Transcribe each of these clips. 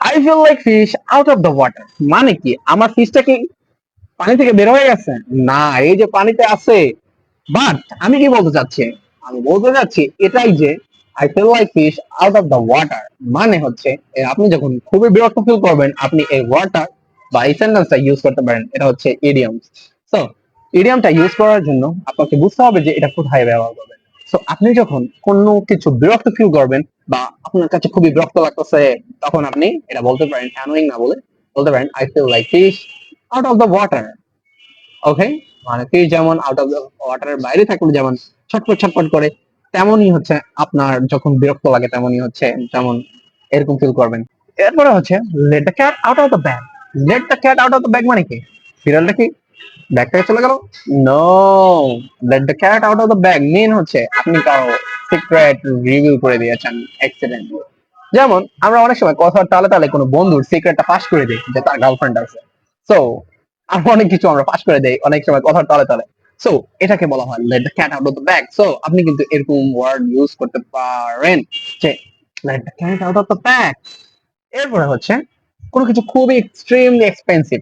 I feel like fish out of the water. মানে কি, আমার ফিশটা কি পানি থেকে বের হয়ে গেছে? না, এই যে পানিতে আছে। বাট আমি কি বলতে চাচ্ছি, আমি বলতে চাচ্ছি এটাই যে I feel like fish out of the water মানে হচ্ছে আপনি যখন খুবই বিরক্ত ফিল করবেন, আপনি এই ওয়াটার বা এই সেন্টেন্সটা ইউজ করতে পারেন। এটা হচ্ছে ইডিয়ম। সো ইডিয়মটা ইউজ করার জন্য আপনাকে বুঝতে হবে যে এটা কোথায় ব্যবহার করবেন। সো আপনি যখন কোনো কিছু বিরক্ত ফিল করবেন বা আপনার কাছে খুবই বিরক্ত লাগতেছে, তখন আপনি এটা বলতে পারেন, অ্যানোয়িং না বলে বলতে পারেন I feel like fish out of the water. Okay, মানে ফিশ যেমন আউট অফ দ্য ওয়াটারের বাইরে থাকলে যেমন ছটফট ছটফট করে, তেমনই হচ্ছে আপনার যখন বিরক্ত লাগে তেমনই হচ্ছে যেমন এরকম ফিল করবেন। এরপরে হচ্ছে let the cat out of the bag. Let the cat out of the bag মানে কি, বিড়ালটা কি ব্যাগ থেকে চলে গেল? No, let the cat out of the bag mean হচ্ছে আপনি কারো সিক্রেট রিভিল করে দিয়েছেন অ্যাক্সিডেন্টলি। যেমন আমরা অনেক সময় কথার তালে তালে কোনো বন্ধুর সিক্রেটটা ফাঁস করে দিই যে তার গার্লফ্রেন্ড আছে। সো আর অনেক কিছু আমরা ফাঁস করে দেই অনেক সময় কথার তালে তালে। সো এটাকে বলা হয় late the cat out of the bag. So আপনি কিন্তু এরকম ওয়ার্ড ইউজ করতে পারেন যে late the cat out of the bag. এরপরে হচ্ছে কোনো কিছু খুবই এক্সট্রিমলি এক্সপেন্সিভ,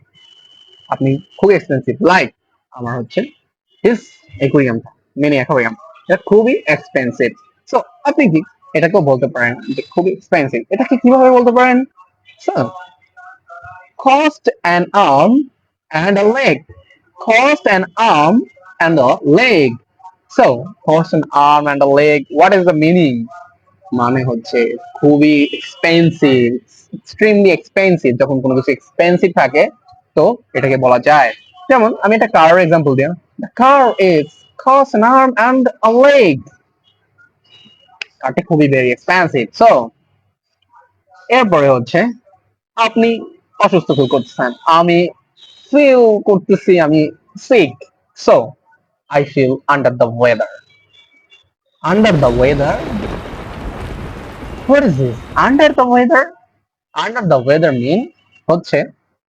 আপনি খুবই এক্সপেন্সিভ, লাইক আমার হচ্ছে হিস অ্যাকুয়ারিয়ামটা, মিনি অ্যাকুয়ারিয়াম, এটা খুবই এক্সপেন্সিভ। সো আপনি কি এটাকেও বলতে পারেন যে খুবই এক্সপেন্সিভ। এটাকে কিভাবে বলতে পারেন? So cost an arm and a leg. Cost an arm and a leg. So, cost an arm and a leg. What is the meaning? মানে হচ্ছে খুবই এক্সপেন্সিভ, এক্সট্রিমলি এক্সপেন্সিভ। যখন কোনো কিছু এক্সপেন্সিভ থাকে তো এটাকে বলা যায়। যেমন আমি একটা কারের এক্সাম্পল দিই। The car is cost an arm and a leg. কারটা খুবই ভেরি এক্সপেন্সিভ। সো এরপরে হচ্ছে আপনি অসুস্থ ফিল করতেছেন, আমি ফিল করতেছি আমি sick. So I feel under the weather. Under the weather, what is this under the weather? Under the weather mean হচ্ছে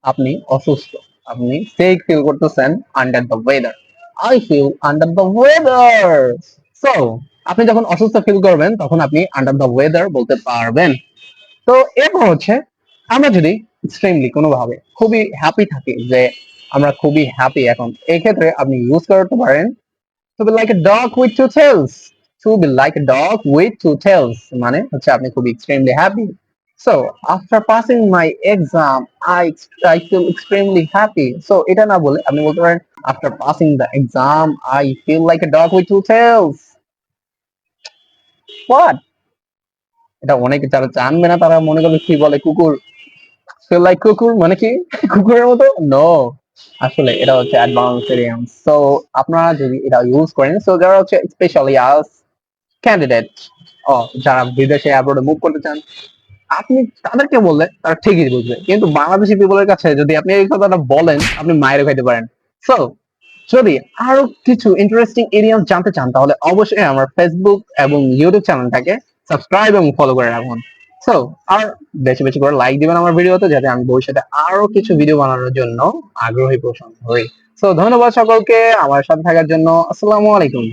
আপনি অসুস্থ, আপনি সিক ফিল করতেছেন under the weather. I feel under the weather. So আপনি যখন অসুস্থ feel করবেন তখন আপনি আন্ডার দ্য ওয়েদার বলতে পারবেন। তো এরপর হচ্ছে আমরা যদি এক্সট্রিমলি কোনোভাবে খুবই হ্যাপি থাকি, যে আমরা খুবই হ্যাপি, এখন এই ক্ষেত্রে আপনি ইউজ করতে পারেন to be like a dog with two tails. To be like a dog with two tails মানে হচ্ছে আপনি খুবই extremely happy. So after passing my exam I I feel extremely happy. So এটা না বলে আপনি বলতে পারেন after passing the exam I feel like a dog with two tails. What, এটা অনেকে যারা জানবে না তারা মনে করবে কি বলে কুকুর, ফিল লাইক কুকুর মানে কি কুকুরের মতো? নো, আসলে এটা হচ্ছে অ্যাডভান্স ইডিয়ম। সো আপনারা যদি এটা ইউজ করেন, সো যারা হচ্ছে স্পেশালি আস ক্যান্ডিডেট, ও যারা বিদেশে অ্যাব্রোডে মুভ করতে চান, আপনি তাদেরকে বললে তারা ঠিকই বুঝবে। কিন্তু বাংলাদেশি পিপলের কাছে যদি আপনি এই কথাটা বলেন, আপনি মায়ের খাইতে পারেন। সো যদি আরো কিছু ইন্টারেস্টিং ইডিয়ম জানতে চান তাহলে অবশ্যই আমার ফেসবুক এবং ইউটিউব চ্যানেলটাকে সাবস্ক্রাইব এবং ফলো করে রাখুন। সো আর বেশি বেশি করে লাইক দিবেন আমার ভিডিওতে, যাতে আমি ভবিষ্যতে আরো কিছু ভিডিও বানানোর জন্য আগ্রহী পোষণ হই। সো ধন্যবাদ সকলকে আমার সাথে থাকার জন্য। আসসালামু আলাইকুম।